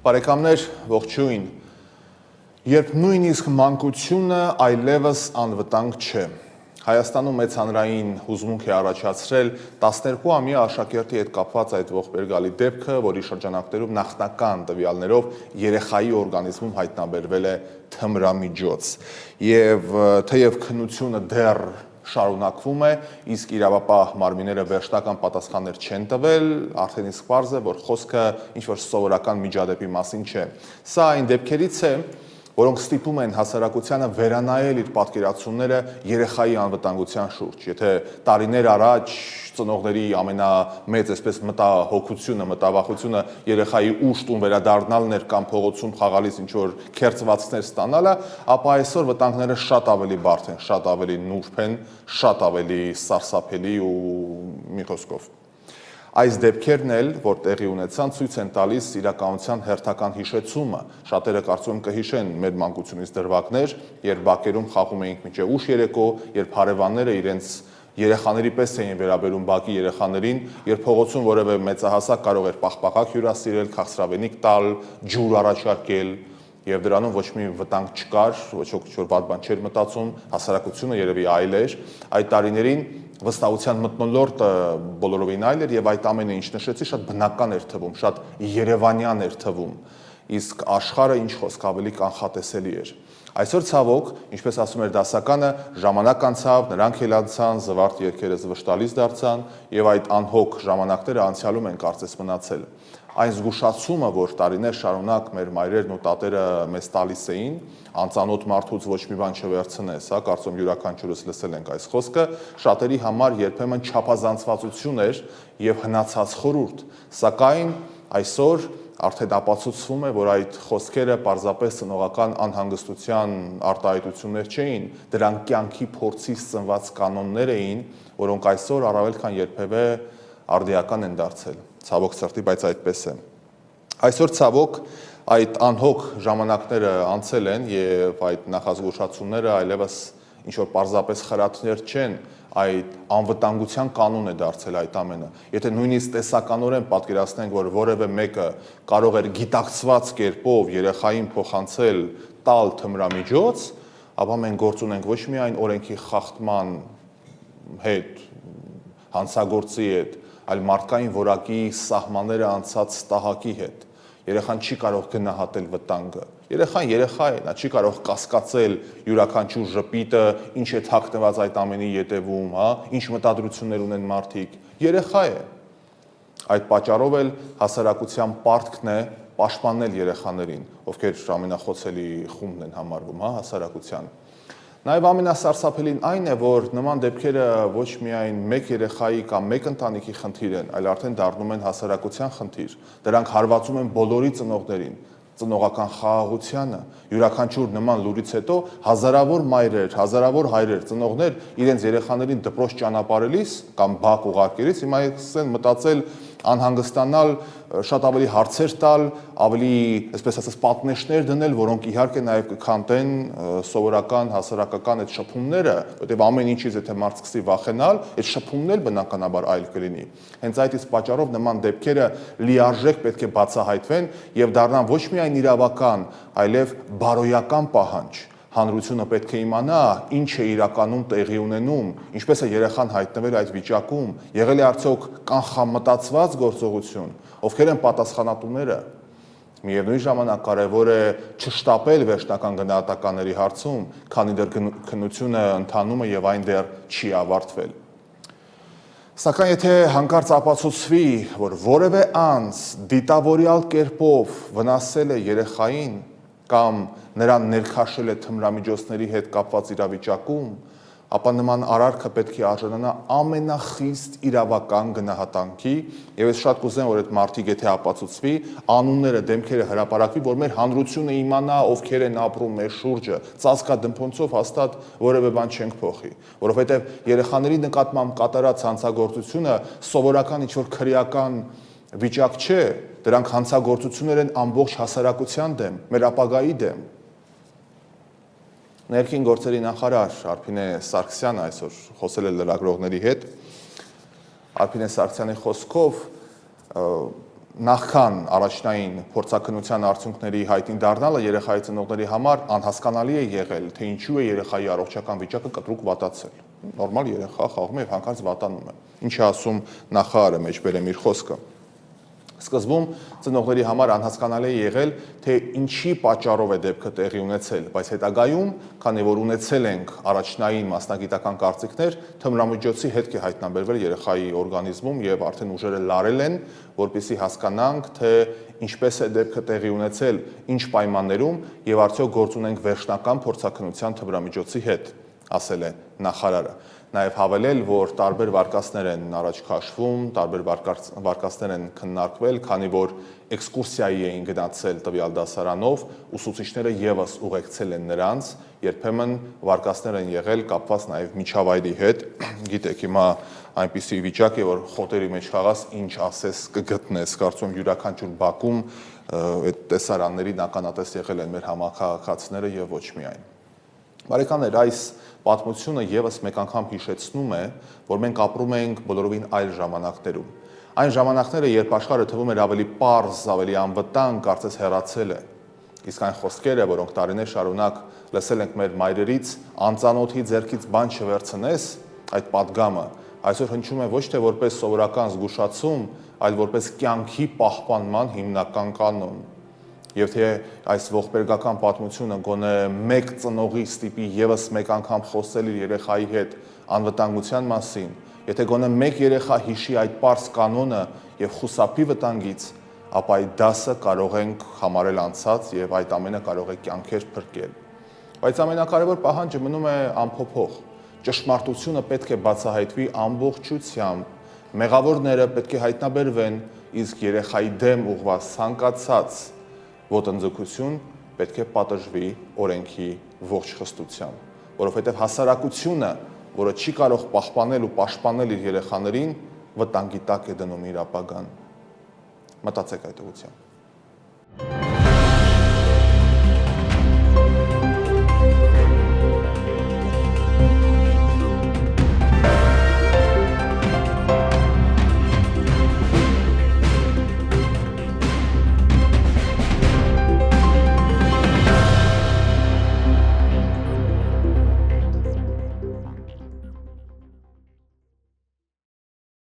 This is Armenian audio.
Բարեկամներ, ողջույն։ Երբ նույնիսկ մանկությունը այլևս անվտանգ չէ։ Հայաստանում մեծ հանրային հուզմունք է առաջացրել 12-ամյա աշակերտի հետ կապված այդ ողբերգալի դեպքը, որի շրջանակներում նախնական տվյալներով երեխայի օրգանիզմում հայտնաբերվել է թմրամիջոց։ Եվ թեև քննությունը դեռ շարունակվում է, իսկ իրավապահ մարմինները վերջնական պատասխաններ չեն տվել, արդեն իսկ պարզ է, որ խոսքը ինչ-որ սովորական միջադեպի մասին չէ։ Սա այն դեպքերից է, որոնք ստիպում են հասարակությանը վերանայել իր պատկերացումները երեխայի անվտանգության շուրջ։ Եթե տարիներ առաջ ծնողների ամենամեծ այսպես մտահոգությունը, մտավախությունը երեխայի ուշ տուն վերադառնալն էր կամ փողոցում խաղալիս ինչ-որ քերծվածքներ ստանալը, ապա այսօր վտանգները շատ ավելի բարդ են, շատ ավելի նուրբ են, շատ ավելի սարսափելի ու մի խոսքով։ Այս դեպքերն էլ, որ տեղի ունեցան, ցույց են տալիս իրականության հերթական հիշեցումը։ Շատերը կարծում եմ կհիշեն մեր մանկությունից դրվագներ, երբ բակերում խաղում էինք մինչև ուշ երեկո, երբ հարևանները իրենց երեխաների պես էին վերաբերում բակի երեխաներին, երբ փողոցում որևէ մեծահասակ կարող էր պաղպաղակ հյուրասիրել, քաղցրավենիք տալ, ջուր առաջարկել, եւ դրանում ոչ մի վտանգ չկար, ոչ ոք ինչ-որ բադ բան չէր մտածում, հասարակությունը երևի այլ էր։ Այդ տարիներին վստահության մթնոլորտը բոլորովին այլ էր եւ այդ ամենը ինչ նշեցի շատ բնական էր թվում, շատ երևանյան էր թվում, իսկ աշխարհը ինչ խոսք ավելի կանխատեսելի էր։ Այսօր ցավոք, ինչպես ասում էր դասականը, ժամանակ անցավ, նրանք էլ անցան, զվարթ երգերը զվշտալից դարձան եւ այդ անհոգ ժամանակները անցյալում են կարծես մնացել։ Այն զգուշացումը, որ տարիներ շարունակ մեր մայրերն ու տատերը մեզ տալիս էին, անծանոթ մարդուց ոչ մի բան չվերցնես, հա, կարծում յուրաքանչյուրս լսել ենք այս խոսքը, շատերի համար երբեմն չափազանցվածություն էր եւ հնացած խորհուրդ, սակայն այսօր արդեն ապացուցվում է, որ այդ խոսքերը պարզապես ծնողական անհանգստության արտահայտություններ չէին, դրանք կյանքի փորձից ծնված կանոններ էին, որոնք այսօր առավել քան երբևէ արդիական են դարձել։ Ցավոք սրտի, բայց այդպես է։ Այսօր ցավոք այդ անհոգ ժամանակները անցել են եւ այդ նախազգուշացումները այլևս ինչ-որ պարզապես խրատներ չեն, այդ անվտանգության կանոն է դարձել այդ ամենը։ Եթե նույնիսկ տեսականորեն պատկերացնենք, որ որևէ մեկը կարող էր գիտակցված կերպով երեխային փոխանցել տալ թմրամիջոց, ապա մենք գործ ունենք ոչ միայն օրենքի խախտման հետ, հանցագործի հետ, այլ մարդկային որակի սահմանները անցած տահակի հետ։ Երեխան չի կարող գնահատել վտանգը։ Երեխան երեխա է, նա չի կարող կասկածել յուրաքանչյուր ժպիտը, ինչ է թաքնված այդ ամենի ետևում, հա, ինչ մտադրություններ ունեն մարդիկ։ Երեխա է։ Այդ պատճառով էլ հասարակության պարտքն է պաշտպանել երեխաներին, ովքեր ամենախոցելի խումբն են համարվում, հա, հասարակության։ Նաև ամենասարսափելին այն է, որ նման դեպքերը ոչ միայն մեկ երեխայի կամ մեկ ընտանիքի խնդիր են, այլ արդեն դառնում են հասարակության խնդիր։ Դրանք հարվածում են բոլորի ծնողներին, ծնողական խաղաղությանը, յուրաքանչյուր նման լուրից հետո հազարավոր մայրեր, հազարավոր հայրեր, ծնողներ իրենց երեխաներին դպրոց ճանապարհելիս կամ բակ ուղարկելիս հիմա սկսեն մտածել անհանգստանալ, շատ ավելի հարցեր տալ, ավելի, այսպես ասած, պատնեշներ դնել, որոնք իհարկե նաև կքանտեն սովորական հասարակական այդ շփումները, որտեղ ամեն ինչից եթե մարդ սկսի վախենալ, այդ շփումն էլ բնականաբար այլ կլինի։ Հենց այդ իսկ պատճառով նման դեպքերը լիարժեք պետք է բացահայտվեն եւ դառնան ոչ միայն իրավական, այլև բարոյական պահանջ։ Հանրությունը պետք է իմանա, ինչ է իրականում տեղի ունենում, ինչպես է երեխան հայտնվել այդ վիճակում, եղել է արդյոք կանխամտածված գործողություն, ովքեր են պատասխանատուները։ Միևնույն ժամանակ կարևոր է չշտապել վերջնական գնահատականների հարցում, քանի դեռ քննությունը ընթանում է եւ այն դեռ չի ավարտվել։ Սակայն եթե հանկարծ ապացուցվի, որ որևէ անձ դիտավորյալ կերպով վնասել է երեխային կամ նրան ներքաշել է թմրամիջոցների հետ կապված իրավիճակում, ապա նման արարքը պետք է արժանանա ամենախիստ իրավական գնահատանքի եւ ես շատ կուզեմ, որ այդ մարդիկ եթե ապացուցվի, անունները, դեմքերը հրապարակվի, որ մեր հանրությունը իմանա, ովքեր են ապրում մեր շուրջը, ծածկադմփոնցով հաստատ որևէ բան չենք փոխի, որովհետեւ երեխաների նկատմամբ կատարած հանցագործությունը սովորական ինչ-որ քրեական վիճակ չէ, դրանք հանցագործություններ են ամբողջ հասարակության դեմ, մեր ապագայի դեմ։ Ներքին գործերի նախարար Արփինե Սարգսյանը այսօր խոսել է լրագրողների հետ։ Արփինե Սարգսյանի խոսքով նախքան առաջնային փորձաքննության արդյունքների հայտնի դառնալը երեխայի ծնողների համար անհասկանալի է եղել, թե ինչու է երեխայի առողջական վիճակը կտրուկ վատացել։ Նորմալ երեխա խաղում է եւ հանկարծ վատանում է։ Ինչ է ասում նախարարը մեջբերեմ իր խոսքը։ Սկզբում ծնողների համար անհասկանալի է եղել, թե ինչի պատճառով է դեպքը տեղի ունեցել, բայց հետագայում, քանի որ ունեցել ենք առաջնային մասնագիտական կարծիքներ, թմրամիջոցի հետք է հայտնաբերվել երեխայի օրգանիզմում եւ արդեն ուժերը լարել են, որպեսզի հասկանանք, թե ինչպես է դեպքը տեղի ունեցել, ինչ պայմաններում եւ արդյոք գործ ունենք վերջնական փորձաքննության թմրամիջոցի հետ, ասել է նախարարը։ Նաև հավելել, որ տարբեր վարկածներ են առաջ քաշվում, տարբեր վարկածներ են քննարկվել, քանի որ էքսկուրսիայի էին գնացել տվյալ դասարանով, ուսուցիչները եւս ուղեկցել են նրանց, երբեմն վարկածներ են եղել կապված նաև միջավայրի հետ։ Գիտեք, հիմա այնպիսի վիճակ է, որ խոտերի մեջ խաղաս, ինչ ասես կգտնես, կարծում յուրաքանչյուր բակում այդ տեսարաններին ականատես եղել են մեր համակարգացիները եւ ոչ միայն։ Բարեկամներ, այս պատմությունը եւս մեկ անգամ հիշեցնում է, որ մենք ապրում ենք բոլորովին այլ ժամանակներում։ Այն ժամանակները, երբ աշխարհը թվում էր ավելի պարզ, ավելի անվտանգ, կարծես հեռացել է։ Իսկ այն խոսքերը, որոնք տարիներ շարունակ լսել ենք մեր մայրերից, անծանոթի ձեռքից բան չվերցնես, այդ պատգամը այսօր հնչում է ոչ թե որպես սովորական զգուշացում, այլ որպես կյանքի պահպանման հիմնական կանոն։ Եվ թե այս ողբերգական պատմությունը գոնե մեկ ծնողի ստիպի եւս մեկ անգամ խոսել իր երեխայի հետ անվտանգության մասին, եթե գոնե մեկ երեխա հիշի այդ պարզ կանոնը եւ խուսափի վտանգից, ապա այդ դասը կարող ենք համարել անցած եւ այդ ամենը կարող է կյանքեր փրկել։ Բայց ամենակարևոր պահանջը մնում է անփոփոխ։ Ճշմարտությունը պետք է բացահայտվի ամբողջությամբ, մեղավորները պետք է հայտնաբերվեն, իսկ երեխայի դեմ ուղղված ցանկացած ոտնձգություն պետք է պատժվի օրենքի ողջ խստությամբ, որովհետև հասարակությունը, որը չի կարող պահպանել ու պաշտպանել իր երեխաներին, վտանգի տակ է դնում իր ապագան։ Մտածեք այդ ուղղությամբ։